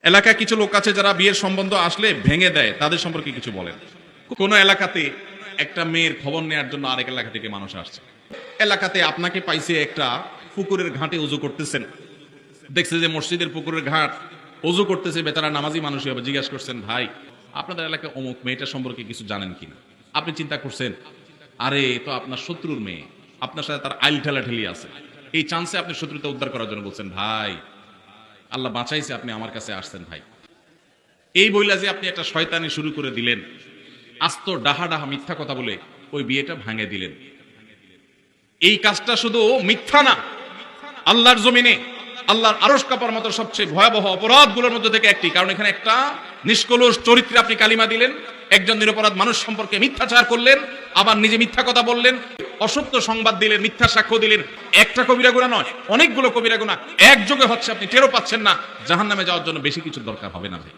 এলাকায় কিছু লোক আছে যারা বিয়ের সম্বন্ধ আসলে ভেঙে দেয়, তাদের সম্পর্কে কিছু বলেন। কোন এলাকাতে একটা মেয়ের খবর নেওয়ার জন্য আরেক এলাকা থেকে মানুষ আসছে। এলাকাতে আপনাকে পাইছে একটা পুকুরের ঘাটে উজু করতেছেন, দেখছে যে মসজিদের পুকুরের ঘাট উজু করতেছে, বেচারা নামাজি মানুষ হবে। জিজ্ঞাসা করছেন, ভাই আপনাদের এলাকায় অমুক মেয়েটা সম্পর্কে কিছু জানেন কিনা? আপনি চিন্তা করছেন, আরে তো আপনার শত্রুর মেয়ে, আপনার সাথে তার আইল ঠেলাঠেলি আছে। এই চান্সে আপনি শত্রুতা উদ্ধার করার জন্য বলছেন, ভাই আল্লাহ বাঁচাইছে, আপনি আমার কাছে আসছেন ভাই। এই বইলা যে আপনি একটা শয়তানি শুরু করে দিলেন, আস্ত ডাহা ডাহা মিথ্যা কথা বলে ওই বিয়েটা ভাঙে দিলেন। এই কাজটা শুধু মিথ্যা না, আল্লাহর জমিনে আল্লাহর আরশ কাঁপার মতো সবচেয়ে ভয়াবহ অপরাধগুলোর মধ্যে থেকে একটি। কারণ এখানে একটা নিষ্কলুষ চরিত্রে আপনি কালিমা দিলেন, একজন নিরপরাধ মানুষ সম্পর্কে মিথ্যাচার করলেন, আবার নিজে মিথ্যা কথা বললেন, অসত্য সংবাদ দিলেন, মিথ্যা সাক্ষ্য দিলেন। একটা কবিরা গুনাহ নয়, অনেকগুলো কবিরা গুনাহ একযোগে হচ্ছে, আপনি টেরও পাচ্ছেন না। জাহান্নামে যাওয়ার জন্য বেশি কিছু দরকার হবে না ভাই।